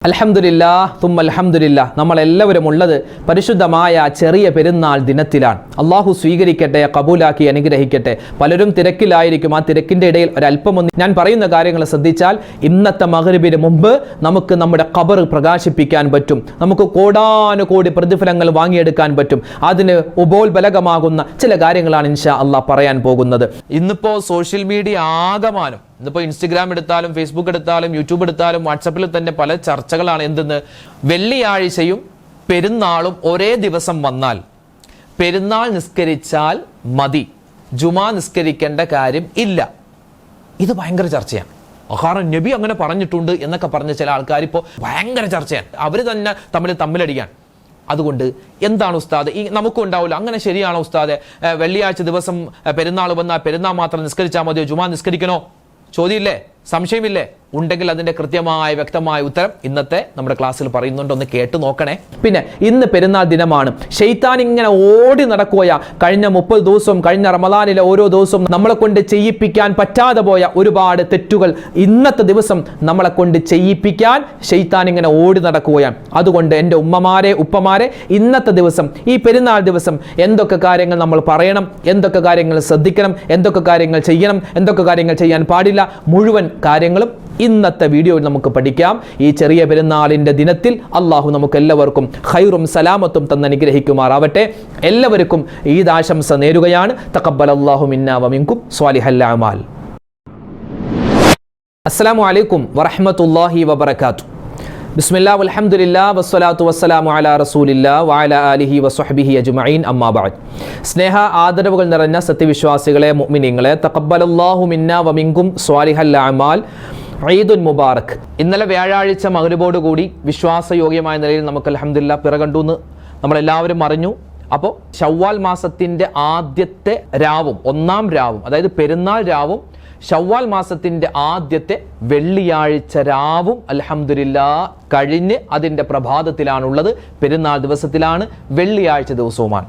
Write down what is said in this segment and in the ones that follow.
അൽഹംദുലില്ലാഹ് തുമ്മ അൽഹംദുലില്ലാഹ് നമ്മളെല്ലാവരും ഉള്ളത് പരിശുദ്ധമായ ചെറിയ പെരുന്നാൾ ദിനത്തിലാണ്. അള്ളാഹു സ്വീകരിക്കട്ടെ, കബൂലാക്കി അനുഗ്രഹിക്കട്ടെ. പലരും തിരക്കിലായിരിക്കും. ആ തിരക്കിൻ്റെ ഇടയിൽ ഒരല്പമൊന്ന് ഞാൻ പറയുന്ന കാര്യങ്ങൾ ശ്രദ്ധിച്ചാൽ ഇന്നത്തെ മഗ്‌രിബിന് മുമ്പ് നമുക്ക് നമ്മുടെ ഖബർ പ്രകാശിപ്പിക്കാൻ പറ്റും. നമുക്ക് കോടാനുകോടി പ്രതിഫലങ്ങൾ വാങ്ങിയെടുക്കാൻ പറ്റും. അതിന് ഉപോത്ബലകമാകുന്ന ചില കാര്യങ്ങളാണ് ഇൻഷാ അള്ളാഹ് പറയാൻ പോകുന്നത്. ഇന്നിപ്പോൾ സോഷ്യൽ മീഡിയ ആകമാനം, ഇന്നിപ്പോൾ ഇൻസ്റ്റഗ്രാം എടുത്താലും ഫേസ്ബുക്ക് എടുത്താലും യൂട്യൂബ് എടുത്താലും വാട്സപ്പിൽ തന്നെ പല ചർച്ചകളാണ്. എന്തെന്ന്, വെള്ളിയാഴ്ചയും പെരുന്നാളും ഒരേ ദിവസം വന്നാൽ പെരുന്നാൾ നിസ്കരിച്ചാൽ മതി, ജുമാ നിസ്കരിക്കേണ്ട കാര്യം ഇല്ല. ഇത് ഭയങ്കര ചർച്ചയാണ്. കാരണം നബി അങ്ങനെ പറഞ്ഞിട്ടുണ്ട് എന്നൊക്കെ പറഞ്ഞ ചില ആൾക്കാർ ഇപ്പോൾ ഭയങ്കര ചർച്ചയാണ്. അവർ തന്നെ തമ്മിലടിക്കാൻ. അതുകൊണ്ട് എന്താണ് ഉസ്താദ്, ഈ നമുക്കും ഉണ്ടാവില്ല, അങ്ങനെ ശരിയാണോ ഉസ്താദ്? വെള്ളിയാഴ്ച ദിവസം പെരുന്നാൾ വന്നാൽ പെരുന്നാൾ മാത്രം നിസ്കരിച്ചാൽ മതിയോ, ജുമാ നിസ്കരിക്കണോ? ചോദ്യമില്ലേ? സംശയമില്ലേ? ഉണ്ടെങ്കിൽ അതിന്റെ കൃത്യമായ വ്യക്തമായ ഉത്തരം ഇന്നത്തെ നമ്മുടെ ക്ലാസ്സിൽ പറയുന്നുണ്ട്. ഒന്ന് കേട്ട് നോക്കണേ. പിന്നെ ഇന്ന് പെരുന്നാൾ ദിനമാണ്. ശൈത്താൻ ഇങ്ങനെ ഓടി നടക്കുകയാ. കഴിഞ്ഞ 30 ദിവസവും കഴിഞ്ഞ റമദാനിലെ ഓരോ ദിവസവും നമ്മളെ കൊണ്ട് ചെയ്യിപ്പിക്കാൻ പറ്റാതെ പോയ ഒരുപാട് തെറ്റുകൾ ഇന്നത്തെ ദിവസം നമ്മളെ കൊണ്ട് ചെയ്യിപ്പിക്കാൻ ശൈത്താൻ ഇങ്ങനെ ഓടി നടക്കുകയാണ്. അതുകൊണ്ട് എൻ്റെ ഉമ്മമാരെ ഉപ്പമാരെ, ഇന്നത്തെ ദിവസം ഈ പെരുന്നാൾ ദിവസം എന്തൊക്കെ കാര്യങ്ങൾ നമ്മൾ പറയണം, എന്തൊക്കെ കാര്യങ്ങൾ ശ്രദ്ധിക്കണം, എന്തൊക്കെ കാര്യങ്ങൾ ചെയ്യണം, എന്തൊക്കെ കാര്യങ്ങൾ ചെയ്യാൻ പാടില്ല, മുഴുവൻ കാര്യങ്ങളും ഇന്നത്തെ വീഡിയോയിൽ നമുക്ക് പഠിക്കാം. ഈ ചെറിയ പെരുന്നാളിന്റെ ദിനത്തിൽ അള്ളാഹു നമുക്ക് എല്ലാവർക്കും ഖൈറും സലാമത്തും തന്ന് അനുഗ്രഹിക്കുമാറാവട്ടെ. എല്ലാവർക്കും ഈദ് ആശംസ നേരുകയാണ്. തഖബ്ബലല്ലാഹു മിന്നാ വമിൻകും സ്വാലിഹൽ അഅമാൽ. അസ്സലാമു അലൈക്കും വറഹ്മത്തുള്ളാഹി വബറകാതുഹു. ബിസ്മില്ലാഹി വൽഹംദുലില്ലാഹി വസ്സലാത്തു വസ്സലാമു അലാ റസൂലില്ലാഹി വഅലാ ആലിഹി വസ്വഹ്ബിഹി അജ്മഈൻ. അമ്മാ ബഅദ്. സ്നേഹ ആദരവുകൾ നിറഞ്ഞ സത്യവിശ്വാസികളെ, മുഅ്മിനീങ്ങളെ, തഖബ്ബലല്ലാഹു മിന്നാ വമിൻകും സ്വാലിഹൽ അഅമാൽ. ഈദുൻ മുബാറക്. ഇന്നലെ വ്യാഴാഴ്ച മഗ്‌രിബോട് കൂടി വിശ്വാസയോഗ്യമായ നിലയിൽ നമുക്ക് അൽഹംദുലില്ലാഹ് പിറകണ്ടു എന്ന് നമ്മളെല്ലാവരും അറിഞ്ഞു. അപ്പോൾ ശവ്വാൽ മാസത്തിന്റെ ആദ്യത്തെ രാവും ഒന്നാം രാവും, അതായത് പെരുന്നാൾ രാവും ശവ്വാൽ മാസത്തിന്റെ ആദ്യത്തെ വെള്ളിയാഴ്ച രാവും അൽഹംദുലില്ലാഹ് കഴിഞ്ഞ് അതിന്റെ പ്രഭാതത്തിലാണുള്ളത്. പെരുന്നാൾ ദിവസത്തിലാണ്, വെള്ളിയാഴ്ച ദിവസവുമാണ്.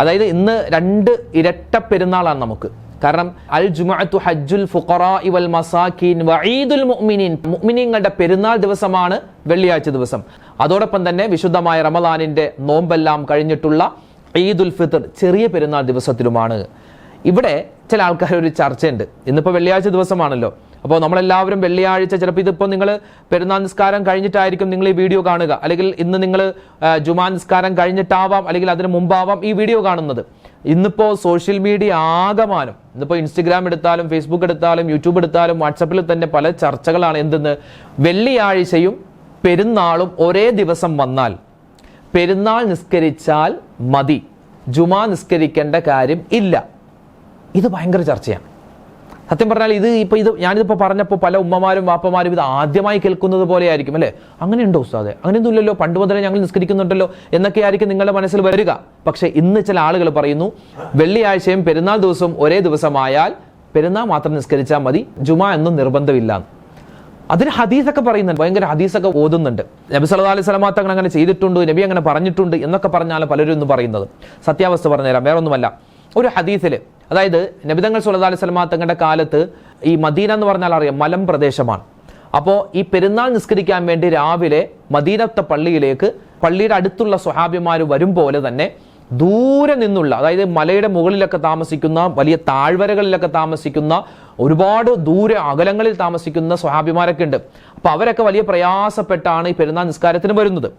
അതായത് ഇന്ന് 2 ഇരട്ട പെരുന്നാളാണ് നമുക്ക്. കാരണം അൽ ജുമുഅത്തു ഹജ്ജുൽ ഫുഖറാഇ വൽ മസാകീൻ വഈദുൽ മുഅ്മിനീൻ, മുഅ്മിനീങ്ങളുടെ പെരുന്നാൾ ദിവസമാണ് വെള്ളിയാഴ്ച ദിവസം. അതോടൊപ്പം തന്നെ വിശുദ്ധമായ റമദാനിന്റെ നോമ്പെല്ലാം കഴിഞ്ഞിട്ടുള്ള ഈദുൽ ഫിത്ർ ചെറിയ പെരുന്നാൾ ദിവസത്തിലുമാണ്. ഇവിടെ ചില ആൾക്കാർ ഒരു ചർച്ചയുണ്ട്. ഇന്നിപ്പോൾ വെള്ളിയാഴ്ച ദിവസമാണല്ലോ. അപ്പോൾ നമ്മളെല്ലാവരും വെള്ളിയാഴ്ച, ചിലപ്പോൾ ഇതിപ്പോൾ നിങ്ങൾ പെരുന്നാൾ നിസ്കാരം കഴിഞ്ഞിട്ടായിരിക്കും നിങ്ങൾ ഈ വീഡിയോ കാണുക, അല്ലെങ്കിൽ ഇന്ന് നിങ്ങൾ ജുമാ നിസ്കാരം കഴിഞ്ഞിട്ടാവാം, അല്ലെങ്കിൽ അതിന് മുമ്പാവാം ഈ വീഡിയോ കാണുന്നത്. ഇന്നിപ്പോൾ സോഷ്യൽ മീഡിയ ആകമാനം, ഇന്നിപ്പോൾ ഇൻസ്റ്റഗ്രാം എടുത്താലും ഫേസ്ബുക്ക് എടുത്താലും യൂട്യൂബ് എടുത്താലും വാട്സപ്പിൽ തന്നെ പല ചർച്ചകളാണ്. എന്തെന്ന്, വെള്ളിയാഴ്ചയും പെരുന്നാളും ഒരേ ദിവസം വന്നാൽ പെരുന്നാൾ നിസ്കരിച്ചാൽ മതി, ജുമാ നിസ്കരിക്കേണ്ട കാര്യം ഇല്ല. ഇത് ഭയങ്കര ചർച്ചയാണ്. സത്യം പറഞ്ഞാൽ ഇത് ഞാനിതിപ്പോൾ പറഞ്ഞപ്പോൾ പല ഉമ്മമാരും വാപ്പമാരും ഇത് ആദ്യമായി കേൾക്കുന്നത് പോലെ ആയിരിക്കും. അല്ലേ, അങ്ങനെയുണ്ടോ ഉസ്താദെ? അങ്ങനെയൊന്നും ഇല്ലല്ലോ, പണ്ട് മുതലേ ഞങ്ങൾ നിസ്കരിക്കുന്നുണ്ടല്ലോ എന്നൊക്കെ ആയിരിക്കും നിങ്ങളുടെ മനസ്സിൽ വരിക. പക്ഷേ ഇന്ന് ചില ആളുകൾ പറയുന്നു വെള്ളിയാഴ്ചയും പെരുന്നാൾ ദിവസവും ഒരേ ദിവസമായാൽ പെരുന്നാൾ മാത്രം നിസ്കരിച്ചാൽ മതി, ജുമാ എന്നും നിർബന്ധമില്ല. അതിന് ഹദീസൊക്കെ പറയുന്നുണ്ട്, ഭയങ്കര ഹദീസൊക്കെ ഓതുന്നുണ്ട്. നബി സല്ലല്ലാഹു അലൈഹി വസല്ലം തങ്ങൾ അങ്ങനെ ചെയ്തിട്ടുണ്ട്, നബി അങ്ങനെ പറഞ്ഞിട്ടുണ്ട് എന്നൊക്കെ പറഞ്ഞാൽ പലരും ഇന്ന് പറയുന്നത്. സത്യാവസ്ഥ പറഞ്ഞുതരാം, വേറെ ഒന്നുമല്ല. ഒരു ഹദീസിൽ, അതായത് നബി തങ്ങൾ സല്ലല്ലാഹു അലൈഹി വസല്ലം തങ്ങളുടെ കാലത്ത് ഈ മദീന എന്ന് പറഞ്ഞാൽ അറിയാം, മലം പ്രദേശമാണ്. അപ്പോൾ ഈ പെരുന്നാൾ നിസ്കരിക്കാൻ വേണ്ടി രാവിലെ മദീനത്തെ പള്ളിയിലേക്ക് പള്ളിയുടെ അടുത്തുള്ള സ്വഹാബിമാർ വരും പോലെ തന്നെ ദൂരെ നിന്നുള്ള, അതായത് മലയുടെ മുകളിലൊക്കെ താമസിക്കുന്ന, വലിയ താഴ്വരകളിലൊക്കെ താമസിക്കുന്ന, ഒരുപാട് ദൂരെ അകലങ്ങളിൽ താമസിക്കുന്ന സ്വഹാബിമാരൊക്കെ ഉണ്ട്. അപ്പോൾ അവരൊക്കെ വലിയ പ്രയാസപ്പെട്ടാണ് ഈ പെരുന്നാൾ നിസ്കാരത്തിന് വരുന്നത്.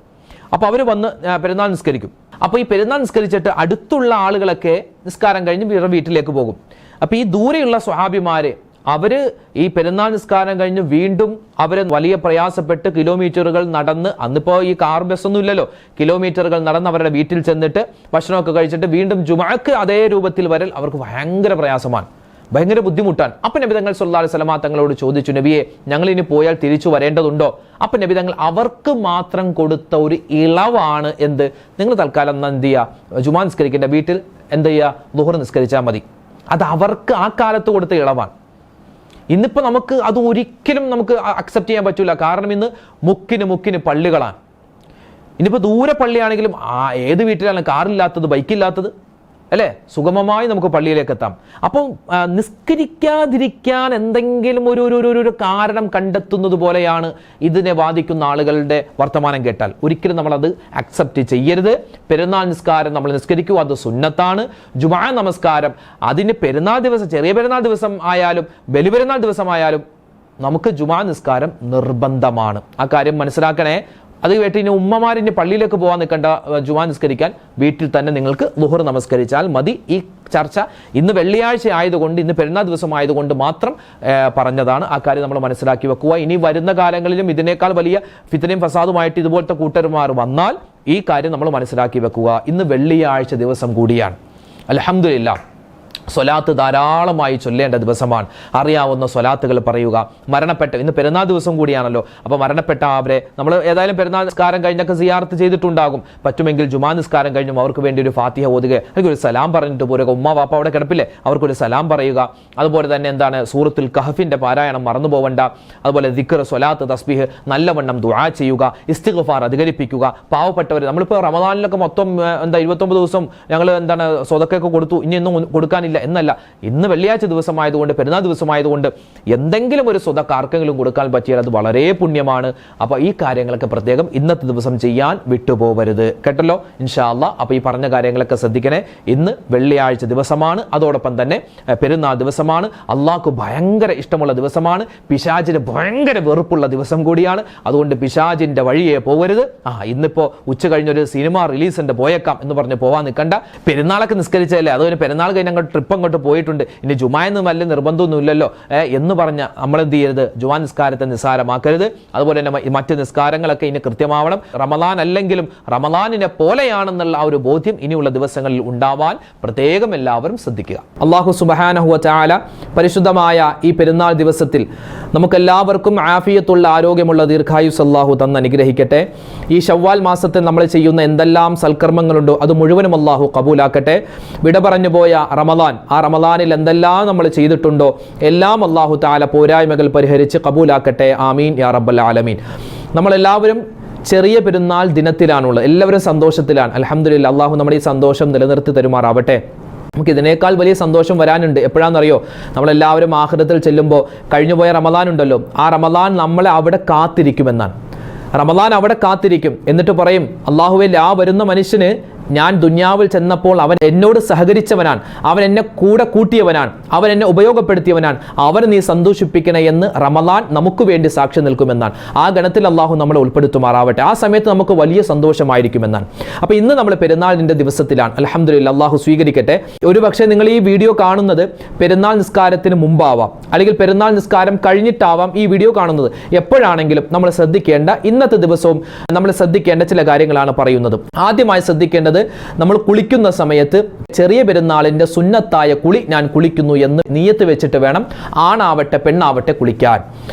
അപ്പോൾ അവർ വന്ന് പെരുന്നാൾ നിസ്കരിക്കും. അപ്പോൾ ഈ പെരുന്നാൾ നിസ്കരിച്ചിട്ട് അടുത്തുള്ള ആളുകളൊക്കെ നിസ്കാരം കഴിഞ്ഞ് വീട്ടിലേക്ക് പോകും. അപ്പോൾ ഈ ദൂരെയുള്ള സ്വഹാബിമാര് അവര് ഈ പെരുന്നാൾ നിസ്കാരം കഴിഞ്ഞ് വീണ്ടും അവര് വലിയ പ്രയാസപ്പെട്ട് കിലോമീറ്ററുകൾ നടന്ന്, അന്നിപ്പോൾ ഈ കാർ ബസ്സൊന്നും ഇല്ലല്ലോ, കിലോമീറ്ററുകൾ നടന്ന് അവരുടെ വീട്ടിൽ ചെന്നിട്ട് ഭക്ഷണമൊക്കെ കഴിച്ചിട്ട് വീണ്ടും ജുമഅക്ക് അതേ രൂപത്തിൽ വരൽ അവർക്ക് ഭയങ്കര പ്രയാസമാണ്, ഭയങ്കര ബുദ്ധിമുട്ടാണ്. അപ്പം നബി തങ്ങൾ സല്ലല്ലാഹു അലൈഹി വസല്ലം തങ്ങളോട് ചോദിച്ചു, നബിയെ, ഞങ്ങൾ ഇനി പോയാൽ തിരിച്ചു വരേണ്ടതുണ്ടോ? അപ്പം നബി തങ്ങൾ അവർക്ക് മാത്രം കൊടുത്ത ഒരു ഇളവാണ് എന്ത്, നിങ്ങൾ തൽക്കാലം എന്ത് ചെയ്യുക, ജുമാ നിസ്കരിക്കേണ്ട വീട്ടിൽ എന്ത് ചെയ്യുക, ളുഹർ നിസ്കരിച്ചാൽ മതി. അത് അവർക്ക് ആ കാലത്ത് കൊടുത്ത ഇളവാണ്. ഇന്നിപ്പോൾ നമുക്ക് അത് ഒരിക്കലും നമുക്ക് അക്സെപ്റ്റ് ചെയ്യാൻ പറ്റില്ല. കാരണം ഇന്ന് മുക്കിന് പള്ളികളാണ്. ഇനിയിപ്പോൾ ദൂരെ പള്ളിയാണെങ്കിലും ഏത് വീട്ടിലാണ് കാറില്ലാത്തത്, ബൈക്കില്ലാത്തത്? അല്ലേ? സുഗമമായി നമുക്ക് പള്ളിയിലേക്ക് എത്താം. അപ്പം നിസ്കരിക്കാതിരിക്കാൻ എന്തെങ്കിലും ഒരു കാരണം കണ്ടെത്തുന്നത് പോലെയാണ് ഇതിനെ വാദിക്കുന്ന ആളുകളുടെ വർത്തമാനം കേട്ടാൽ. ഒരിക്കലും നമ്മളത് അക്സെപ്റ്റ് ചെയ്യരുത്. പെരുന്നാൾ നിസ്കാരം നമ്മൾ നിസ്കരിക്കുക, അത് സുന്നത്താണ്. ജുമാ നമസ്കാരം അതിന് പെരുന്നാൾ ദിവസം, ചെറിയ പെരുന്നാൾ ദിവസം ആയാലും ബലിപെരുന്നാൾ ദിവസമായാലും നമുക്ക് ജുമാ നിസ്കാരം നിർബന്ധമാണ്. ആ കാര്യം മനസ്സിലാക്കണേ. അത് കേട്ട് ഇനി ഉമ്മമാരിന് പള്ളിയിലേക്ക് പോകാൻ നിൽക്കേണ്ട, ജുമാ നിസ്കരിക്കാൻ വീട്ടിൽ തന്നെ നിങ്ങൾക്ക് ളുഹർ നമസ്കരിച്ചാൽ മതി. ഈ ചർച്ച ഇന്ന് വെള്ളിയാഴ്ച ആയതുകൊണ്ട്, ഇന്ന് പെരുന്നാൾ ദിവസം ആയതുകൊണ്ട് മാത്രം പറഞ്ഞതാണ്. ആ കാര്യം നമ്മൾ മനസ്സിലാക്കി വെക്കുക. ഇനി വരുന്ന കാലങ്ങളിലും ഇതിനേക്കാൾ വലിയ ഫിത്നയും ഫസാദുമായിട്ട് ഇതുപോലത്തെ കൂട്ടർമാർ വന്നാൽ ഈ കാര്യം നമ്മൾ മനസ്സിലാക്കി വെക്കുക. ഇന്ന് വെള്ളിയാഴ്ച ദിവസം കൂടിയാണ്. അൽഹംദുലില്ലാഹ്, സ്വലാത്ത് ധാരാളമായി ചൊല്ലേണ്ട ദിവസമാണ്. അറിയാവുന്ന സ്വലാത്തുകൾ പറയുക. ഇന്ന് പെരുന്നാൾ ദിവസം കൂടിയാണല്ലോ. അപ്പോൾ മരണപ്പെട്ട അവരെ നമ്മൾ ഏതായാലും പെരുന്നാൾ നിസ്കാരം കഴിഞ്ഞൊക്കെ സിയാറത്ത് ചെയ്തിട്ടുണ്ടാകും. പറ്റുമെങ്കിൽ ജുമാ നിസ്കാരം കഴിഞ്ഞും അവർക്ക് വേണ്ടി ഒരു ഫാത്തിഹ ഓതുക, അല്ലെങ്കിൽ ഒരു സലാം പറഞ്ഞിട്ട് പോരുക. ഉമ്മ വാപ്പ അവിടെ കിടപ്പില്ലേ, അവർക്കൊരു സലാം പറയുക. അതുപോലെ തന്നെ സൂറത്തുൽ കഹഫിന്റെ പാരായണം മറന്നു പോവണ്ട. അതുപോലെ ദിക്ർ, സ്വലാത്ത്, തസ്ബീഹ് നല്ലവണ്ണം ദുആ ചെയ്യുക. ഇസ്തിഗ്ഫാർ അധികരിപ്പിക്കുക. പാവപ്പെട്ടവർ, നമ്മളിപ്പോൾ റമദാനിലൊക്കെ മൊത്തം 29 ദിവസം ഞങ്ങൾ സ്വതക്കൊക്കെ കൊടുത്തു, ഇനി ഒന്നും കൊടുക്കാനില്ല എന്നല്ല. ഇന്ന് വെള്ളിയാഴ്ച ദിവസമായതുകൊണ്ട്, പെരുന്നാൾ ദിവസമായതുകൊണ്ട് എന്തെങ്കിലും ഒരു സ്വതക്ക ആർക്കെങ്കിലും കൊടുക്കാൻ പറ്റിയാൽ അത് വളരെ പുണ്യമാണ്. അപ്പോൾ ഈ കാര്യങ്ങളൊക്കെ പ്രത്യേകം ഇന്നത്തെ ദിവസം ചെയ്യാൻ വിട്ടുപോകരുത്, കേട്ടല്ലോ ഇൻഷാ അല്ലാഹ്. അപ്പോൾ ഈ പറഞ്ഞ കാര്യങ്ങളൊക്കെ ശ്രദ്ധിക്കണേ. ഇന്ന് വെള്ളിയാഴ്ച ദിവസമാണ്, അതോടൊപ്പം തന്നെ പെരുന്നാൾ ദിവസമാണ്. അള്ളാഹ്ക്ക് ഭയങ്കര ഇഷ്ടമുള്ള ദിവസമാണ്. പിശാചിന് ഭയങ്കര വെറുപ്പുള്ള ദിവസം കൂടിയാണ്. അതുകൊണ്ട് പിശാചിന്റെ വഴിയെ പോകരുത്. ഇന്നിപ്പോ ഉച്ച കഴിഞ്ഞൊരു സിനിമ റിലീസിന്റെ പോയേക്കാം എന്ന് പറഞ്ഞ് പോവാൻ നിൽക്കണ്ട. പെരുന്നാളൊക്കെ നിസ്കരിച്ചതല്ലേ, അതുപോലെ പെരുന്നാൾ കഴിഞ്ഞ ട്രിപ്പ് അങ്ങോട്ട് പോയിട്ടുണ്ട്, ഇനി ജുമായെന്നും വല്ല നിർബന്ധമൊന്നും ഇല്ലല്ലോ എന്ന് പറഞ്ഞ് നമ്മൾ എന്ത് ചെയ്യരുത്, ജുമാ നിസ്കാരത്തെ നിസ്സാരമാക്കരുത്. അതുപോലെ തന്നെ മറ്റ് നിസ്കാരങ്ങളൊക്കെ ഇനി കൃത്യമാവണം. റമദാൻ അല്ലെങ്കിലും റമദാനിനെ പോലെയാണെന്നുള്ള ആ ഒരു ബോധ്യം ഇനിയുള്ള ദിവസങ്ങളിൽ ഉണ്ടാവാൻ പ്രത്യേകം എല്ലാവരും ശ്രദ്ധിക്കുക. അല്ലാഹു സുബ്ഹാനഹു വ തആല പരിശുദ്ധമായ ഈ പെരുന്നാൾ ദിവസത്തിൽ നമുക്കെല്ലാവർക്കും ആഫിയത്തുള്ള, ആരോഗ്യമുള്ള ദീർഘായുസ് അല്ലാഹു തന്ന് അനുഗ്രഹിക്കട്ടെ. ഈ ശവ്വാൽ മാസത്തിൽ നമ്മൾ ചെയ്യുന്ന എന്തെല്ലാം സൽക്കർമ്മങ്ങളുണ്ടോ അത് മുഴുവനും അല്ലാഹു കബൂലാക്കട്ടെ. വിട പറഞ്ഞു പോയ റമദാൻ, ആ റമദാനിൽ എന്തെല്ലാം നമ്മൾ ചെയ്തിട്ടുണ്ടോ എല്ലാം അല്ലാഹു തആല പോരായ്മകൾ പരിഹരിച്ച് കബൂലാക്കട്ടെ. ആമീൻ യാ റബ്ബൽ ആലമീൻ. നമ്മളെല്ലാവരും ചെറിയ പെരുന്നാൾ ദിനത്തിലാണുള്ളത്. എല്ലാവരും സന്തോഷത്തിലാണ്. അൽഹംദുലില്ലാഹ്, അല്ലാഹു നമ്മുടെ ഈ സന്തോഷം നിലനിർത്തി തരുമാറാവട്ടെ. നമുക്ക് ഇതിനേക്കാൾ വലിയ സന്തോഷം വരാനുണ്ട്. എപ്പോഴാണെന്നറിയോ? നമ്മളെല്ലാവരും ആഖിറത്തിൽ ചെല്ലുമ്പോൾ കഴിഞ്ഞുപോയ റമദാൻ ഉണ്ടല്ലോ, ആ റമദാൻ നമ്മളെ അവിടെ കാത്തിരിക്കുമെന്നാണ്. റമദാൻ അവിടെ കാത്തിരിക്കും. എന്നിട്ട് പറയും, അല്ലാഹുവേ, ആ വരുന്ന മനുഷ്യന് ഞാൻ ദുന്യാവിൽ ചെന്നപ്പോൾ അവൻ എന്നോട് സഹകരിച്ചവനാണ്, അവൻ എന്നെ കൂടെ കൂട്ടിയവനാണ്, അവൻ എന്നെ ഉപയോഗപ്പെടുത്തിയവനാണ്, അവനെ നീ സന്തോഷിപ്പിക്കണേ എന്ന് റമദാൻ നമുക്ക് വേണ്ടി സാക്ഷി നിൽക്കുമെന്നാണ്. ആ ഗണത്തിൽ അല്ലാഹു നമ്മളെ ഉൾപ്പെടുത്തുമാറാവട്ടെ. ആ സമയത്ത് നമുക്ക് വലിയ സന്തോഷമായിരിക്കുമെന്നാണ്. അപ്പോൾ ഇന്ന് നമ്മൾ പെരുന്നാളിൻ്റെ ദിവസത്തിലാണ്. അൽഹംദുലില്ലാഹ്, അല്ലാഹു സ്വീകരിക്കട്ടെ. ഒരു പക്ഷേ നിങ്ങൾ ഈ വീഡിയോ കാണുന്നത് പെരുന്നാൾ നിസ്കാരത്തിന് മുമ്പാവാം, അല്ലെങ്കിൽ പെരുന്നാൾ നിസ്കാരം കഴിഞ്ഞിട്ടാവാം ഈ വീഡിയോ കാണുന്നത്. എപ്പോഴാണെങ്കിലും നമ്മൾ ശ്രദ്ധിക്കേണ്ട, ഇന്നത്തെ ദിവസവും നമ്മൾ ശ്രദ്ധിക്കേണ്ട ചില കാര്യങ്ങളാണ് പറയുന്നത്. ആദ്യമായി ശ്രദ്ധിക്കേണ്ടത്, നമ്മൾ കുളിക്കുന്ന സമയത്ത് ചെറിയ പെരുന്നാളിന്റെ സുന്നത്തായ കുളി ഞാൻ കുളിക്കുന്നു എന്ന് നിയത്ത് വെച്ചിട്ട് വേണം ആണാവട്ടെ പെണ്ണാവട്ടെ കുളിക്കാൻ.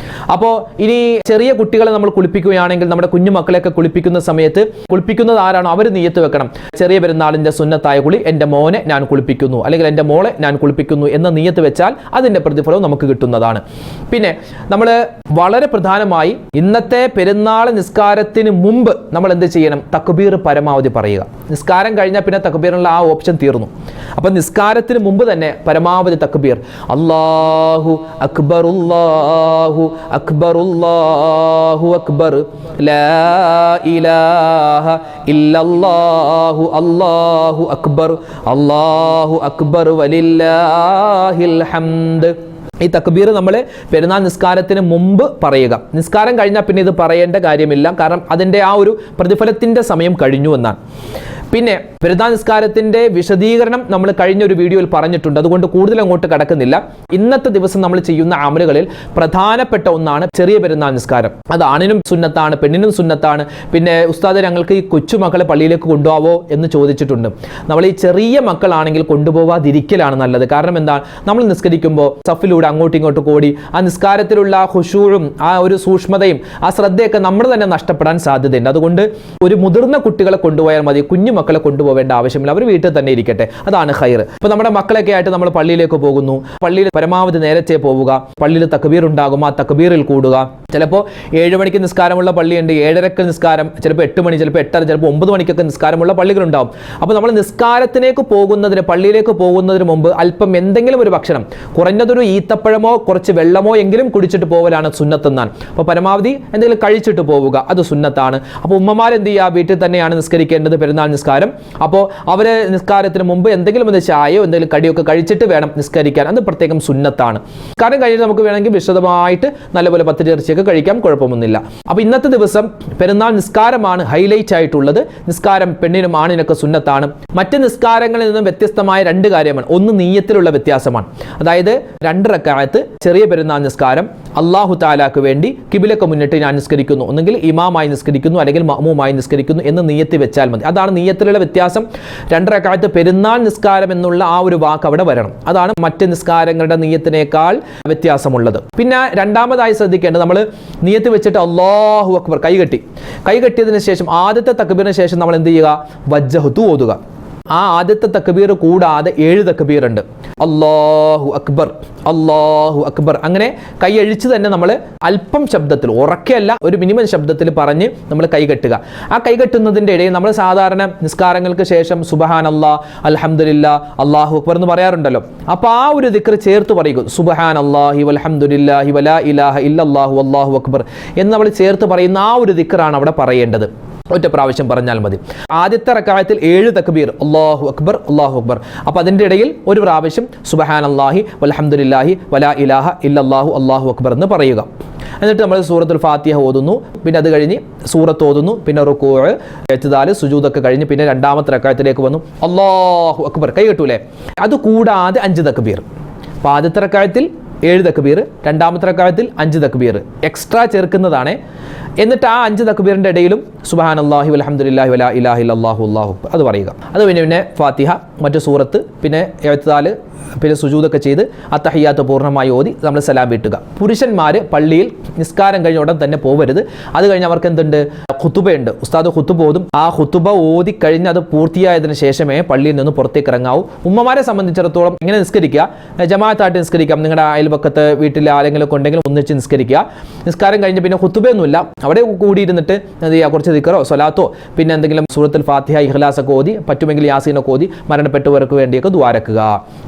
അപ്പോൾ ഇനി ചെറിയ കുട്ടികളെ നമ്മൾ കുളിപ്പിക്കുകയാണെങ്കിൽ, നമ്മുടെ കുഞ്ഞുമക്കളെയൊക്കെ കുളിപ്പിക്കുന്ന സമയത്ത് കുളിപ്പിക്കുന്നത് ആരാണോ അവർ നിയത്ത് വെക്കണം. ചെറിയ പെരുന്നാളിന്റെ സുന്നത്തായ കുളി എൻ്റെ മോനെ ഞാൻ കുളിപ്പിക്കുന്നു, അല്ലെങ്കിൽ എൻ്റെ മോളെ ഞാൻ കുളിപ്പിക്കുന്നു എന്ന നിയത്ത് വെച്ചാൽ അതിന്റെ പ്രതിഫലവും നമുക്ക് കിട്ടുന്നതാണ്. പിന്നെ നമ്മൾ വളരെ പ്രധാനമായി ഇന്നത്തെ പെരുന്നാൾ നിസ്കാരത്തിന് മുമ്പ് നമ്മൾ എന്ത് ചെയ്യണം? തക്ബീർ പരമാവധി പറയുക. നിസ്കാരം കഴിഞ്ഞാൽ പിന്നെ തക്ബീറിനുള്ള ആ ഓപ്ഷൻ തീർന്നു. അപ്പൊ നിസ്കാരത്തിന് മുമ്പ് തന്നെ പരമാവധി തക്ബീർ, അല്ലാഹു അക്ബർ അല്ലാഹു അക്ബർ അല്ലാഹു അക്ബർ ലാ ഇലാഹ ഇല്ലല്ലാഹു അല്ലാഹു അക്ബർ വലില്ലാഹിൽ ഹംദ്. ഈ തക്ബീർ നമ്മൾ പെരുന്നാൾ നിസ്കാരത്തിന് മുമ്പ് പറയുക. നിസ്കാരം കഴിഞ്ഞാൽ പിന്നെ ഇത് പറയേണ്ട കാര്യമില്ല, കാരണം അതിൻ്റെ ആ ഒരു പ്രതിഫലത്തിൻ്റെ സമയം കഴിഞ്ഞു എന്നാണ്. പിന്നെ പെരുന്നാൾ നിസ്കാരത്തിന്റെ വിശദീകരണം നമ്മൾ കഴിഞ്ഞ ഒരു വീഡിയോയിൽ പറഞ്ഞിട്ടുണ്ട്, അതുകൊണ്ട് കൂടുതൽ അങ്ങോട്ട് കടക്കുന്നില്ല. ഇന്നത്തെ ദിവസം നമ്മൾ ചെയ്യുന്ന അമലുകളിൽ പ്രധാനപ്പെട്ട ഒന്നാണ് ചെറിയ പെരുന്നാൾ നിസ്കാരം. അത് ആണിനും സുന്നത്താണ്, പെണ്ണിനും സുന്നത്താണ്. പിന്നെ ഉസ്താദ്, ഞങ്ങൾക്ക് ഈ കൊച്ചുമക്കളെ പള്ളിയിലേക്ക് കൊണ്ടുപോവോ എന്ന് ചോദിച്ചിട്ടുണ്ട്. നമ്മൾ ഈ ചെറിയ മക്കളാണെങ്കിൽ കൊണ്ടുപോവാതിരിക്കലാണ് നല്ലത്. കാരണം എന്താണ്? നമ്മൾ നിസ്കരിക്കുമ്പോൾ സഫിലൂടെ അങ്ങോട്ടും ഇങ്ങോട്ടും കൂടി ആ നിസ്കാരത്തിലുള്ള ആ ഖുശൂഉം ആ ഒരു സൂക്ഷ്മതയും ആ ശ്രദ്ധയൊക്കെ നമ്മൾ തന്നെ നഷ്ടപ്പെടാൻ സാധ്യതയുണ്ട്. അതുകൊണ്ട് ഒരു മുതിർന്ന കുട്ടികളെ കൊണ്ടുപോയാൽ മതി. കുഞ്ഞു മക്കളെ കൊണ്ടുപോകേണ്ട ആവശ്യമില്ല, അവർ വീട്ടിൽ തന്നെ ഇരിക്കട്ടെ, അതാണ് ഖൈർ. ഇപ്പോൾ നമ്മുടെ മക്കളൊക്കെ ആയിട്ട് നമ്മൾ പള്ളിയിലേക്ക് പോകുന്നു, പള്ളിയിൽ പരമാവധി നേരത്തെ പോവുക, പള്ളിയിൽ തക്ബീർ ഉണ്ടാകും, ആ തക്ബീറിൽ കൂടുക. ചിലപ്പോൾ 7 മണിക്ക് നിസ്കാരമുള്ള പള്ളിയുണ്ട്, 7:30 നിസ്കാരം, ചിലപ്പോൾ 8 മണി, ചിലപ്പോൾ 8:30, ചിലപ്പോൾ 9 മണിക്കൊക്കെ നിസ്കാരമുള്ള പള്ളികളുണ്ടാവും. അപ്പോൾ നമ്മൾ നിസ്കാരത്തിലേക്ക് പോകുന്നതിന്, പള്ളിയിലേക്ക് പോകുന്നതിന് മുമ്പ് അല്പം എന്തെങ്കിലും ഒരു ഭക്ഷണം, കുറഞ്ഞതൊരു ഈത്തപ്പഴമോ കുറച്ച് വെള്ളമോ എങ്കിലും കുടിച്ചിട്ട് പോകലാണ് സുന്നത്തെന്നാണ്. അപ്പോൾ പരമാവധി എന്തെങ്കിലും കഴിച്ചിട്ട് പോവുക, അത് സുന്നത്താണ്. അപ്പോൾ ഉമ്മമാരെന്ത് ചെയ്യുക, വീട്ടിൽ തന്നെയാണ് നിസ്കരിക്കേണ്ടത് പെരുന്നാൾ നിസ്കാരം. അപ്പോൾ അവർ നിസ്കാരത്തിന് മുമ്പ് എന്തെങ്കിലും ഒന്ന് ചായയോ എന്തെങ്കിലും കടിയൊക്കെ കഴിച്ചിട്ട് വേണം നിസ്കരിക്കാൻ, അത് പ്രത്യേകം സുന്നത്താണ്. കാരണം കഴിഞ്ഞിട്ട് നമുക്ക് വേണമെങ്കിൽ വിശദമായിട്ട് നല്ലപോലെ പത്തിരിച്ചിയൊക്കെ കഴിക്കാം, കുഴപ്പമൊന്നുമില്ല. അപ്പോൾ ഇന്നത്തെ ദിവസം പെരുന്നാൾ നിസ്കാരമാണ് ഹൈലൈറ്റ് ആയിട്ടുള്ളത്. നിസ്കാരം പെണ്ണിനും ആണിനൊക്കെ സുന്നത്താണ്. മറ്റ് നിസ്കാരങ്ങളിൽ നിന്നും വ്യത്യസ്തമായ 2 കാര്യമാണ്. ഒന്ന് നീയത്തിലുള്ള വ്യത്യാസമാണ്. അതായത് 2 റക്അത്ത് ചെറിയ പെരുന്നാൾ നിസ്കാരം അല്ലാഹു തആലാക്ക് വേണ്ടി കിബിലക്ക് മുന്നിട്ട് ഞാൻ നിസ്കരിക്കുന്നു, ഒന്നെങ്കിൽ ഇമാമായി നിസ്കരിക്കുന്നു അല്ലെങ്കിൽ മഅ്മൂമായി നിസ്കരിക്കുന്നു എന്ന് നിയത്തി വെച്ചാൽ മതി. അതാണ് നിയത്തിലുള്ള വ്യത്യാസം. 2 റക്അത്ത് പെരുന്നാൾ നിസ്കാരം എന്നുള്ള ആ ഒരു വാക്ക് അവിടെ വരണം. അതാണ് മറ്റ് നിസ്കാരങ്ങളുടെ നിയത്തിനേക്കാൾ വ്യത്യാസമുള്ളത്. പിന്നെ രണ്ടാമതായി ശ്രദ്ധിക്കേണ്ടത്, നമ്മൾ നിയത്ത് വെച്ചിട്ട് അല്ലാഹു അക്ബർ കൈകെട്ടിയതിനു ശേഷം ആദ്യത്തെ തക്ബീറിന് ശേഷം നമ്മൾ എന്ത് ചെയ്യുക, വജ്ജഹ്തു ഓതുക. ആ ആദ്യത്തെ തക്ബീർ കൂടാതെ 7 തക്ബീർ ഉണ്ട്. അല്ലാഹു അക്ബർ, അല്ലാഹു അക്ബർ, അങ്ങനെ കൈയഴിച്ച് തന്നെ നമ്മൾ അല്പം ശബ്ദത്തിൽ, ഉറക്കെയല്ല, ഒരു മിനിമം ശബ്ദത്തിൽ പറഞ്ഞ് നമ്മൾ കൈകെട്ടുക. ആ കൈകെട്ടുന്നതിൻ്റെ ഇടയിൽ നമ്മൾ സാധാരണ നിസ്കാരങ്ങൾക്ക് ശേഷം സുബ്ഹാനല്ലാഹ്, അൽഹംദുലില്ലാഹ്, അല്ലാഹു അക്ബർ എന്ന് പറയാറുണ്ടല്ലോ. അപ്പോൾ ആ ഒരു ദിക്ർ ചേർത്ത് പറയുക. സുബ്ഹാനല്ലാഹി വൽഹംദുലില്ലാഹി വലാ ഇലാഹ ഇല്ലല്ലാഹു വല്ലാഹു അക്ബർ എന്ന് നമ്മൾ ചേർത്ത് പറയുന്ന ആ ഒരു ദിക്റാണ് അവിടെ പറയേണ്ടത്. ഒറ്റ പ്രാവശ്യം പറഞ്ഞാൽ മതി. ആദ്യത്തെ റക്അത്തിൽ 7 തക്ബീർ, അല്ലാഹു അക്ബർ, അല്ലാഹു അക്ബർ. അപ്പോൾ അതിൻ്റെ ഇടയിൽ ഒരു പ്രാവശ്യം സുബ്ഹാനല്ലാഹി വൽഹംദുലില്ലാഹി വലാ ഇലാഹ ഇല്ലല്ലാഹു അല്ലാഹു അക്ബർ എന്ന് പറയുക. എന്നിട്ട് നമ്മൾ സൂറത്തുൽ ഫാത്തിഹ ഓതുന്നു, പിന്നെ അത് കഴിഞ്ഞ് സൂറത്ത് ഓതുന്നു, പിന്നെ റുകൂഅ്, ഇഅ്തിദാൽ, സുജൂദൊക്കെ കഴിഞ്ഞ് പിന്നെ രണ്ടാമത്തെ റക്അത്തിലേക്ക് വന്നു, അല്ലാഹു അക്ബർ, കൈ കെട്ടൂലേ. അത് കൂടാതെ 5 തക്ബീർ. അപ്പോൾ ആദ്യത്തെ റക്അത്തിൽ 7 തക്ബീർ, രണ്ടാമത്തെ റക്അത്തിൽ 5 തക്ബീർ എക്സ്ട്രാ ചേർക്കുന്നതാണ്. എന്നിട്ട് ആ 5 തക്ബീറിൻ്റെ ഇടയിലും സുബ്ഹാനല്ലാഹി വൽഹംദുലില്ലാഹി വലാ ഇലാഹ ഇല്ലല്ലാഹു അല്ലാഹു അക്ബർ അത് പറയുക. അത് പിന്നെ ഫാത്തിഹ, മറ്റു സൂറത്ത്, പിന്നെ ഇഅ്തിദാൽ, പിന്നെ സുജൂദൊക്കെ ചെയ്ത് അത്തഹിയ്യാത്ത് പൂർണ്ണമായി ഓതി നമ്മൾ സലാം വീട്ടുക. പുരുഷന്മാർ പള്ളിയിൽ നിസ്കാരം കഴിഞ്ഞ ഉടൻ തന്നെ പോവരുത്. അത് കഴിഞ്ഞ് അവർക്ക് എന്തുണ്ട്, ഖുതുബയുണ്ട്, ഉസ്താദ് ഖുതുബ ഓതും. ആ ഖുതുബ ഓതി കഴിഞ്ഞ് അത് പൂർത്തിയായതിനു ശേഷമേ പള്ളിയിൽ നിന്ന് പുറത്തേക്ക് ഇറങ്ങാവൂ. ഉമ്മമാരെ സംബന്ധിച്ചിടത്തോളം ഇങ്ങനെ നിസ്കരിക്കുക, ജമാഅത്തായിട്ട് നിസ്കരിക്കാം. നിങ്ങളുടെ അയൽപക്കത്ത് വീട്ടിൽ ആരെങ്കിലും ഒക്കെ ഉണ്ടെങ്കിൽ ഒന്നിച്ച് നിസ്കരിക്കുക. നിസ്കാരം കഴിഞ്ഞ് പിന്നെ ഖുതുബയൊന്നുമില്ല, അവിടെ കൂടിയിരുന്നിട്ട് എന്ത് ചെയ്യുക, കുറച്ച് ദിക്റോ സ്വലാത്തോ പിന്നെ എന്തെങ്കിലും സൂറത്തുൽ ഫാത്തിഹ, ഇഖ്ലാസൊക്കെ ഓതി, പറ്റുമെങ്കിൽ യാസീനൊക്കെ ഓതി മരണപ്പെട്ടവർക്ക് വേണ്ടിയൊക്കെ ദുആരക്കുക.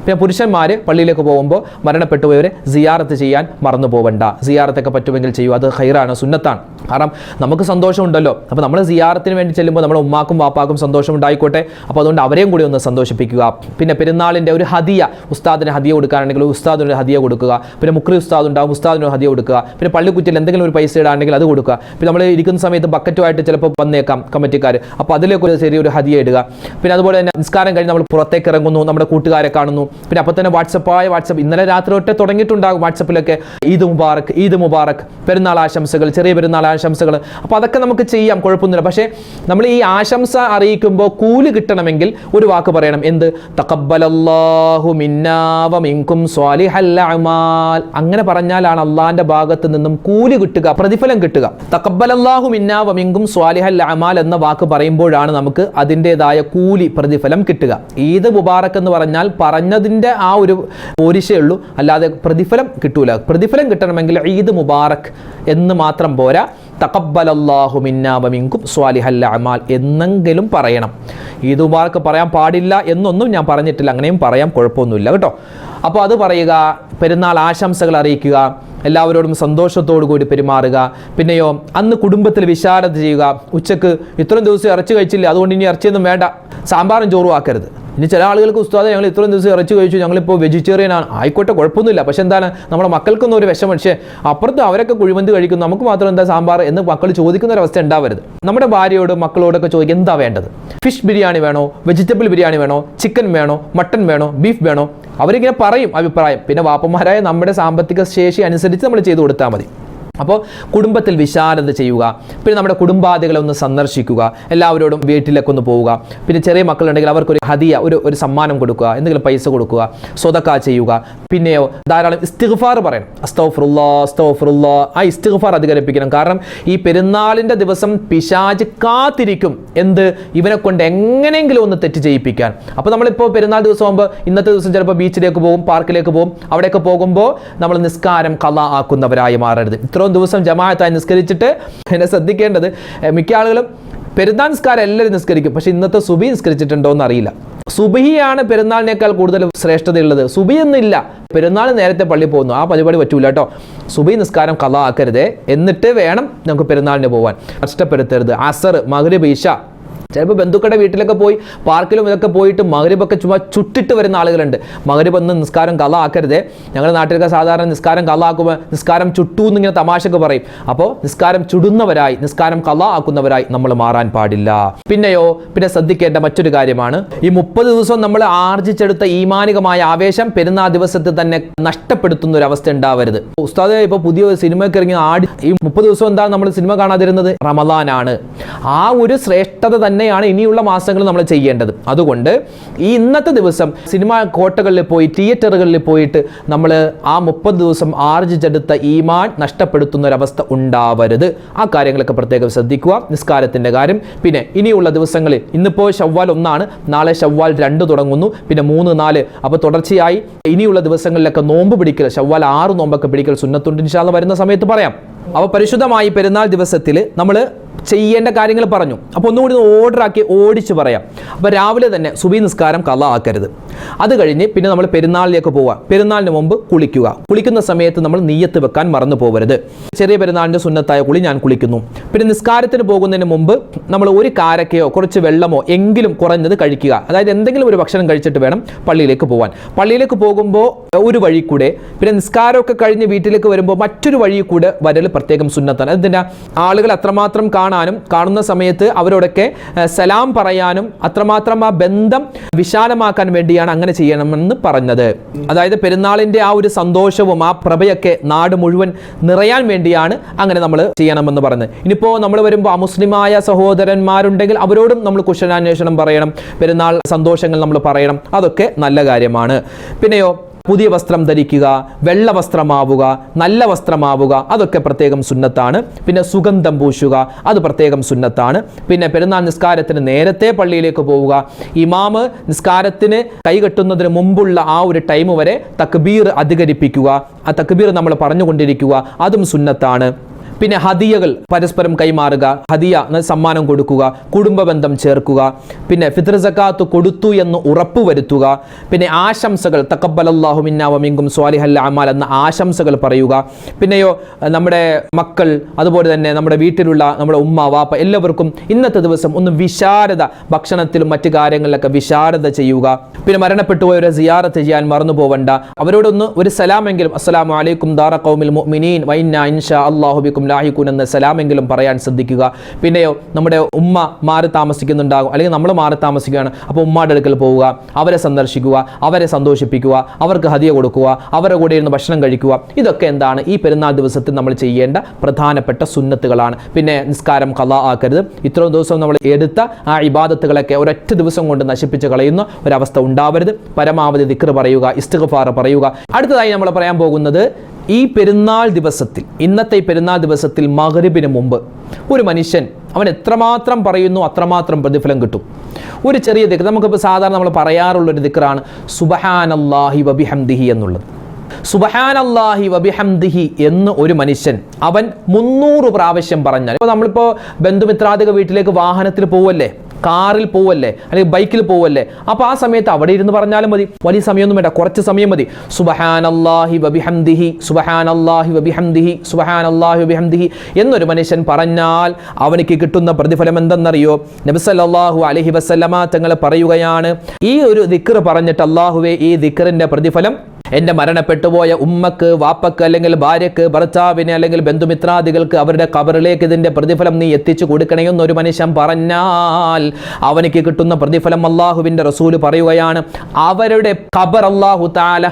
പിന്നെ പുരുഷന്മാർ പള്ളിയിലേക്ക് പോകുമ്പോൾ മരണപ്പെട്ടുപോയവരെ സിയാറത്ത് ചെയ്യാൻ മറന്നു പോകണ്ട. സിയാറത്തൊക്കെ പറ്റുമെങ്കിൽ ചെയ്യൂ, അത് ഖൈറാണ്, സുന്നത്താണ്. കാരണം നമുക്ക് സന്തോഷമുണ്ടല്ലോ. അപ്പോൾ നമ്മൾ സിയാറത്തിന് വേണ്ടി ചെല്ലുമ്പോൾ നമ്മുടെ ഉമ്മാക്കും വാപ്പാക്കും സന്തോഷം ഉണ്ടായിക്കോട്ടെ. അപ്പോൾ അതുകൊണ്ട് അവരെയും കൂടി ഒന്ന് സന്തോഷിപ്പിക്കുക. പിന്നെ പെരുന്നാളിൻ്റെ ഒരു ഹദിയ, ഉസ്താദിന് ഹദിയ കൊടുക്കാനാണെങ്കിൽ ഉസ്താദിന് ഹദിയ കൊടുക്കുക. പിന്നെ മുക്രി ഉസ്താദ് ഉണ്ടാകും, ഉസ്താദിന് ഹദിയ കൊടുക്കുക. പിന്നെ പള്ളിക്കുറ്റിൽ എന്തെങ്കിലും ഒരു പൈസ ഇടാണെങ്കിൽ അത് കൊടുക്കുക. പിന്നെ നമ്മൾ ഇരിക്കുന്ന സമയത്ത് ബക്കറ്റുമായിട്ട് ചിലപ്പോൾ വന്നേക്കാം കമ്മിറ്റിക്കാർ, അപ്പോൾ അതിലേക്ക് ഒരു ചെറിയൊരു ഹദിയ ഇടുക. പിന്നെ അതുപോലെ തന്നെ നിസ്കാരം കഴിഞ്ഞ് നമ്മൾ പുറത്തേക്ക് ഇറങ്ങുന്നു, നമ്മുടെ കൂട്ടുകാരെ കാണുന്നു. പിന്നെ അപ്പോൾ തന്നെ വാട്സപ്പ് ഇന്നലെ രാത്രി തൊട്ടേ തുടങ്ങിയിട്ടുണ്ടാകും വാട്സപ്പിലൊക്കെ, ഈദ് മുബാറക്, ഈദ് മുബാറക്, പെരുന്നാൾ ആശംസകൾ, ചെറിയ പെരുന്നാൾ ആശംസകൾ. അപ്പോൾ അതൊക്കെ നമുക്ക് ചെയ്യാം, കുഴപ്പമൊന്നുമില്ല. പക്ഷേ നമ്മൾ ഈ ആശംസ അറിയിക്കുമ്പോൾ കൂലി കിട്ടണമെങ്കിൽ ഒരു വാക്ക് പറയണം. എന്ത്? തഖബ്ബലല്ലാഹു മിന്നാ വ മിൻകും സ്വാലിഹൽ അഅമാൽ. അങ്ങനെ പറഞ്ഞാലാണ് അള്ളാഹിന്റെ ഭാഗത്ത് നിന്നും കൂലി കിട്ടുക, പ്രതിഫലം കിട്ടുക. തഖബ്ബലല്ലാഹു മിന്നാ വ മിൻകും സ്വാലിഹൽ അഅമാൽ എന്ന വാക്ക് പറയുമ്പോഴാണ് നമുക്ക് അതിൻ്റെതായ കൂലി, പ്രതിഫലം കിട്ടുക. ഈദ് മുബാറക് എന്ന് പറഞ്ഞാൽ പറഞ്ഞതിൻ്റെ ആ ഒരു പോരിശയുള്ളൂ, അല്ലാതെ പ്രതിഫലം കിട്ടൂല. പ്രതിഫലം കിട്ടണമെങ്കിൽ ഈദ് മുബാറക് എന്ന് മാത്രം പോരാ, തഖബ്ബലല്ലാഹു മിന്നാ വ മിൻകും സ്വാലിഹൽ അഅമാൽ എന്നെങ്കിലും പറയണം. ഈദ് മുബാറക് പറയാൻ പാടില്ല എന്നൊന്നും ഞാൻ പറഞ്ഞിട്ടില്ല, അങ്ങനെയും പറയാം, കുഴപ്പമൊന്നുമില്ല കേട്ടോ. അപ്പോൾ അത് പറയുക, പെരുന്നാൾ ആശംസകൾ അറിയിക്കുക, എല്ലാവരോടും സന്തോഷത്തോടു കൂടി പെരുമാറുക. പിന്നെയോ അന്ന് കുടുംബത്തിൽ വിശാലത ചെയ്യുക. ഉച്ചക്ക് ഇത്രയും ദിവസം ഇറച്ചി കഴിച്ചില്ല, അതുകൊണ്ട് ഇനി ഇറച്ചിയൊന്നും വേണ്ട, സാമ്പാറും ചോറും ആക്കരുത്. ഇനി ചില ആളുകൾക്ക് ഉസ്താദെ ഞങ്ങൾ ഇത്രയും ദിവസം ഇറച്ചി കഴിച്ചു, ഞങ്ങളിപ്പോൾ വെജിറ്റേറിയൻ ആണ്, ആയിക്കോട്ടെ, കുഴപ്പമൊന്നുമില്ല. പക്ഷെ എന്താണ്, നമ്മുടെ മക്കൾക്കൊന്നും ഒരു വിഷമം. പക്ഷേ അപ്പുറത്ത് അവരൊക്കെ കുഴിമന്തി കഴിക്കുന്നു, നമുക്ക് മാത്രം എന്താ സാമ്പാർ എന്ന് മക്കൾ ചോദിക്കുന്ന ഒരവസ്ഥ ഉണ്ടാവരുത്. നമ്മുടെ ഭാര്യയോടും മക്കളോടൊക്കെ ചോദിക്കുക, എന്താ വേണ്ടത്? ഫിഷ് ബിരിയാണി വേണോ, വെജിറ്റബിൾ ബിരിയാണി വേണോ, ചിക്കൻ വേണോ, മട്ടൺ വേണോ, ബീഫ് വേണോ? അവരിങ്ങനെ പറയും അഭിപ്രായം. പിന്നെ വാപ്പന്മാരായ നമ്മുടെ സാമ്പത്തിക ശേഷി അനുസരിച്ച് നമ്മൾ ചെയ്തു കൊടുത്താൽ മതി. അപ്പോൾ കുടുംബത്തിൽ വിശാലത ചെയ്യുക, പിന്നെ നമ്മുടെ കുടുംബാദികളെ ഒന്ന് സന്ദർശിക്കുക, എല്ലാവരോടും വീട്ടിലേക്ക് ഒന്ന് പോവുക, പിന്നെ ചെറിയ മക്കളുണ്ടെങ്കിൽ അവർക്കൊരു ഹദിയ, ഒരു സമ്മാനം കൊടുക്കുക, എന്തെങ്കിലും പൈസ കൊടുക്കുക, സ്വതക്ക ചെയ്യുക. പിന്നെയോ ധാരാളം ഇസ്തിഗ്ഫാർ പറയണം. അസ്തഗ്ഫിറുല്ലാഹ് അസ്തഗ്ഫിറുല്ലാഹ്, ആ ഇസ്തിഗ്ഫാർ അധികരിപ്പിക്കണം. കാരണം ഈ പെരുന്നാളിൻ്റെ ദിവസം പിശാച് കാത്തിരിക്കും ഇവനെ കൊണ്ട് എങ്ങനെയെങ്കിലും ഒന്ന് തെറ്റ് ചെയ്യിപ്പിക്കാൻ. അപ്പോൾ നമ്മളിപ്പോൾ പെരുന്നാൾ ദിവസം ആകുമ്പോൾ ഇന്നത്തെ ദിവസം ചിലപ്പോൾ ബീച്ചിലേക്ക് പോകും, പാർക്കിലേക്ക് പോകും. അവിടെയൊക്കെ പോകുമ്പോൾ നമ്മൾ നിസ്കാരം ഖളാ ആക്കുന്നവരായി മാറരുത്. ദിവസം ജമാഅത്തായി നിസ്കരിച്ചിട്ട് എന്നെ ശ്രദ്ധിക്കേണ്ടത്, മിക്ക ആളുകളും പെരുന്നാൾ നിസ്കാരം എല്ലാവരും നിസ്കരിക്കും, പക്ഷെ ഇന്നത്തെ സുബഹി നിസ്കരിച്ചിട്ടുണ്ടോ എന്ന് അറിയില്ല. സുബഹിയാണ് പെരുന്നാളിനേക്കാൾ കൂടുതൽ ശ്രേഷ്ഠതയുള്ളത്. സുബഹി ഒന്നുമില്ല, പെരുന്നാൾ നേരത്തെ പള്ളി പോകുന്നു, ആ പരിപാടി പറ്റൂല കേട്ടോ. സുബഹി നിസ്കാരം ഖളാ ആക്കരുതേ, എന്നിട്ട് വേണം നമുക്ക് പെരുന്നാളിന് പോകാൻ. കഷ്ടപ്പെടുത്തരുത്. അസർ, മഗ്രിബ്, ഇശ, ചിലപ്പോൾ ബന്ധുക്കളുടെ വീട്ടിലൊക്കെ പോയി പാർക്കിലും ഇതൊക്കെ പോയിട്ട് മഗ്രിബൊക്കെ ചുമ്മാ ചുട്ടിട്ട് വരുന്ന ആളുകളുണ്ട്. മഗ്രിബ് ഒന്ന് നിസ്കാരം ഖളാ ആക്കരുതേ. ഞങ്ങളുടെ നാട്ടിലൊക്കെ സാധാരണ നിസ്കാരം ഖളാ ആക്കുമ്പോൾ നിസ്കാരം ചുട്ടു എന്നിങ്ങനെ തമാശക്ക് പറയും. അപ്പോൾ നിസ്കാരം ചുടുന്നവരായി, നിസ്കാരം ഖളാ ആക്കുന്നവരായി നമ്മൾ മാറാൻ പാടില്ല. പിന്നെ ശ്രദ്ധിക്കേണ്ട മറ്റൊരു കാര്യമാണ്, ഈ 30 ദിവസം നമ്മൾ ആർജിച്ചെടുത്ത ഈമാനികമായ ആവേശം പെരുന്നാൾ ദിവസത്തിൽ തന്നെ നഷ്ടപ്പെടുത്തുന്ന ഒരു അവസ്ഥ ഉണ്ടാവരുത്. ഉസ്താദ് ഇപ്പോൾ പുതിയ സിനിമയ്ക്ക് ഇറങ്ങി ഈ 30 ദിവസം എന്താ നമ്മൾ സിനിമ കാണാതിരുന്നത്? റമളാനാണ്. ആ ഒരു ശ്രേഷ്ഠത തന്നെയാണ് ഇനിയുള്ള മാസങ്ങൾ നമ്മൾ ചെയ്യേണ്ടത്. അതുകൊണ്ട് ഈ ഇന്നത്തെ ദിവസം സിനിമാ കോട്ടകളിൽ പോയി, തിയേറ്ററുകളിൽ പോയിട്ട് നമ്മൾ ആ 30 ദിവസം ആർജിച്ചെടുത്ത ഈമാൻ നഷ്ടപ്പെടുത്തുന്ന ഒരവസ്ഥ ഉണ്ടാവരുത്. ആ കാര്യങ്ങളൊക്കെ പ്രത്യേകം ശ്രദ്ധിക്കുക. നിസ്കാരത്തിൻ്റെ കാര്യം. പിന്നെ ഇനിയുള്ള ദിവസങ്ങളിൽ, ഇന്നിപ്പോൾ ശവ്വാൽ 1, നാളെ ശവ്വാൽ 2 തുടങ്ങുന്നു, പിന്നെ 3, 4, അപ്പോൾ തുടർച്ചയായി ഇനിയുള്ള ദിവസങ്ങളിലൊക്കെ നോമ്പ് പിടിക്കൽ, ശവ്വാൽ 6 നോമ്പൊക്കെ പിടിക്കൽ സുന്നത്തുണ്ട്. ഇൻഷാ അല്ലാഹ് വരുന്ന സമയത്ത് പറയാം. അപ്പോൾ പരിശുദ്ധമായി പെരുന്നാൾ ദിവസത്തിൽ നമ്മൾ ചെയ്യേണ്ട കാര്യങ്ങൾ പറഞ്ഞു. അപ്പോൾ ഒന്നുകൂടി ഓർഡറാക്കി ഓടിച്ച് പറയാം. അപ്പോൾ രാവിലെ തന്നെ സുബഹി നിസ്കാരം ഖളാ ആക്കരുത്. അത് കഴിഞ്ഞ് പിന്നെ നമ്മൾ പെരുന്നാളിലേക്ക് പോവുക. പെരുന്നാളിന് മുമ്പ് കുളിക്കുക. കുളിക്കുന്ന സമയത്ത് നമ്മൾ നിയ്യത്ത് വെക്കാൻ മറന്നു പോകരുത്. ചെറിയ പെരുന്നാളിൻ്റെ സുന്നത്തായ കുളി ഞാൻ കുളിക്കുന്നു. പിന്നെ നിസ്കാരത്തിന് പോകുന്നതിന് മുമ്പ് നമ്മൾ ഒരു കാരക്കയോ കുറച്ച് വെള്ളമോ എങ്കിലും കുറഞ്ഞത് കഴിക്കുക. അതായത് എന്തെങ്കിലും ഒരു ഭക്ഷണം കഴിച്ചിട്ട് വേണം പള്ളിയിലേക്ക് പോകാൻ. പള്ളിയിലേക്ക് പോകുമ്പോൾ ഒരു വഴി കൂടെ, പിന്നെ നിസ്കാരമൊക്കെ കഴിഞ്ഞ് വീട്ടിലേക്ക് വരുമ്പോൾ മറ്റൊരു വഴി കൂടെ വരൽ പ്രത്യേകം സുന്നത്താണ്. അതിൻ്റെ ആളുകൾ അത്രമാത്രം കാണുന്ന സമയത്ത് അവരോടൊക്കെ സലാം പറയാനും അത്രമാത്രം ആ ബന്ധം വിശാലമാക്കാൻ വേണ്ടിയാണ് അങ്ങനെ ചെയ്യണമെന്ന് പറഞ്ഞത്. അതായത് പെരുന്നാളിൻ്റെ ആ ഒരു സന്തോഷവും ആ പ്രഭയൊക്കെ നാട് മുഴുവൻ നിറയാൻ വേണ്ടിയാണ് അങ്ങനെ നമ്മൾ ചെയ്യണമെന്ന് പറഞ്ഞത്. ഇനിയിപ്പോൾ നമ്മൾ വരുമ്പോൾ അമുസ്ലിമായ സഹോദരന്മാരുണ്ടെങ്കിൽ അവരോടും നമ്മൾ കുശലാന്വേഷണം പറയണം, പെരുന്നാൾ സന്തോഷങ്ങൾ നമ്മൾ പറയണം. അതൊക്കെ നല്ല കാര്യമാണ്. പിന്നെയോ പുതിയ വസ്ത്രം ധരിക്കുക, വെള്ള വസ്ത്രമാവുക, നല്ല വസ്ത്രമാവുക, അതൊക്കെ പ്രത്യേകം സുന്നത്താണ്. പിന്നെ സുഗന്ധം പൂശുക, അത് പ്രത്യേകം സുന്നത്താണ്. പിന്നെ പെരുന്നാൾ നിസ്കാരത്തിന് നേരത്തെ പള്ളിയിലേക്ക് പോവുക. ഇമാമ് നിസ്കാരത്തിന് കൈകെട്ടുന്നതിന് മുമ്പുള്ള ആ ഒരു ടൈം വരെ തക്ബീർ അധികരിപ്പിക്കുക. ആ തക്ബീർ നമ്മൾ പറഞ്ഞുകൊണ്ടിരിക്കുക, അതും സുന്നത്താണ്. പിന്നെ ഹദിയകൾ പരസ്പരം കൈമാറുക, ഹദിയ സമ്മാനം കൊടുക്കുക, കുടുംബ ബന്ധം ചേർക്കുക. പിന്നെ ഫിത്ർ സക്കാത്ത് കൊടുത്തു എന്ന് ഉറപ്പുവരുത്തുക. പിന്നെ ആശംസകൾ, തഖബ്ബലല്ലാഹു മിന്നാ വമിൻകും സ്വാലിഹൽ അമാൽ എന്ന ആശംസകൾ പറയുക. പിന്നെയോ നമ്മുടെ മക്കൾ, അതുപോലെ തന്നെ നമ്മുടെ വീട്ടിലുള്ള നമ്മുടെ ഉമ്മ വാപ്പ എല്ലാവർക്കും ഇന്നത്തെ ദിവസം ഒന്ന് വിശാരത, ഭക്ഷണത്തിലും മറ്റു കാര്യങ്ങളിലൊക്കെ വിശാരത ചെയ്യുക. പിന്നെ മരണപ്പെട്ടു പോയവരെ സിയാറത്ത് ചെയ്യാൻ മറന്നു പോവണ്ട. അവരോടൊന്ന് ഒരു സലാമെങ്കിലും, അസ്സലാമു അലൈക്കും ദാറ ഖൗമിൽ മുഅ്മിനീൻ വ ഇന്നാ ഇൻഷാ അല്ലാഹു ബിക്കും ലാഹിഖൂൻ എന്ന സലാമെങ്കിലും പറയാൻ ശ്രദ്ധിക്കുക. പിന്നെയോ നമ്മുടെ ഉമ്മ മാറി താമസിക്കുന്നുണ്ടാകും, അല്ലെങ്കിൽ നമ്മൾ മാറി താമസിക്കുകയാണ്, അപ്പോൾ ഉമ്മയുടെ അടുക്കൽ പോവുക, അവരെ സന്ദർശിക്കുക, അവരെ സന്തോഷിപ്പിക്കുക, അവർക്ക് ഹദിയ കൊടുക്കുക, അവരുടെ കൂടെ ഇരുന്ന് ഭക്ഷണം കഴിക്കുക. ഇതൊക്കെ എന്താണ് ഈ പെരുന്നാൾ ദിവസത്തിൽ നമ്മൾ ചെയ്യേണ്ട പ്രധാനപ്പെട്ട സുന്നത്തുകളാണ്. പിന്നെ നിസ്കാരം ഖളാ ആക്കരുത്. ഇത്രയും ദിവസം നമ്മൾ എടുത്ത ആ ഇബാദത്തുകളൊക്കെ ഒരൊറ്റ ദിവസം കൊണ്ട് നശിപ്പിച്ച് കളയുന്ന ഒരവസ്ഥ ഉണ്ടാവരുത്. പരമാവധി ദിക്ർ പറയുക, ഇസ്തിഗ്ഫാർ പറയുക. അടുത്തതായി നമ്മൾ പറയാൻ പോകുന്നത്, ഈ പെരുന്നാൾ ദിവസത്തിൽ, ഇന്നത്തെ ഈ പെരുന്നാൾ ദിവസത്തിൽ മഗ്രിബിന് മുമ്പ് ഒരു മനുഷ്യൻ അവൻ എത്രമാത്രം പറയുന്നു അത്രമാത്രം പ്രതിഫലം കിട്ടും. ഒരു ചെറിയ ദിക്ർ, നമുക്കിപ്പോൾ സാധാരണ നമ്മൾ പറയാറുള്ളൊരു ദിക്റാണ് സുബ്ഹാനല്ലാഹി വബിഹംദിഹി എന്നുള്ളത്. സുബ്ഹാനല്ലാഹി വബിഹംദിഹി എന്ന് ഒരു മനുഷ്യൻ അവൻ 300 പ്രാവശ്യം പറഞ്ഞാൽ, ഇപ്പോൾ നമ്മളിപ്പോൾ ബന്ധുമിത്രാദിക വീട്ടിലേക്ക് വാഹനത്തിൽ പോവല്ലേ, കാറിൽ പോവല്ലേ, അല്ലെങ്കിൽ ബൈക്കിൽ പോവല്ലേ, അപ്പോൾ ആ സമയത്ത് അവിടെ ഇരുന്ന് പറഞ്ഞാലും മതി, വലിയ സമയമൊന്നും വേണ്ട, കുറച്ച് സമയം മതി. സുബ്ഹാനല്ലാഹി വബിഹംദിഹി സുബ്ഹാനല്ലാഹി വബിഹംദിഹി സുബ്ഹാനല്ലാഹി വബിഹംദിഹി എന്നൊരു മനുഷ്യൻ പറഞ്ഞാൽ അവനിക്ക് കിട്ടുന്ന പ്രതിഫലം എന്തെന്നറിയോ? നബി സല്ലല്ലാഹു അലൈഹി വസല്ലമ തങ്ങൾ പറയുകയാണ്, ഈ ഒരു ദിക്ർ പറഞ്ഞിട്ട് അല്ലാഹുവേ ഈ ദിക്റിന്റെ പ്രതിഫലം എൻ്റെ മരണപ്പെട്ടുപോയ ഉമ്മക്ക്, വാപ്പക്ക്, അല്ലെങ്കിൽ ഭാര്യക്ക്, ഭർത്താവിന്, അല്ലെങ്കിൽ ബന്ധുമിത്രാദികൾക്ക് അവരുടെ ഖബറിലേക്ക് ഇതിൻ്റെ പ്രതിഫലം നീ എത്തിച്ചു കൊടുക്കണമെന്നൊരു മനുഷ്യൻ പറഞ്ഞാൽ അവനിക്ക് കിട്ടുന്ന പ്രതിഫലം അല്ലാഹുവിൻ്റെ റസൂല് പറയുകയാണ്, അവരുടെ ഖബർ അല്ലാഹു തആല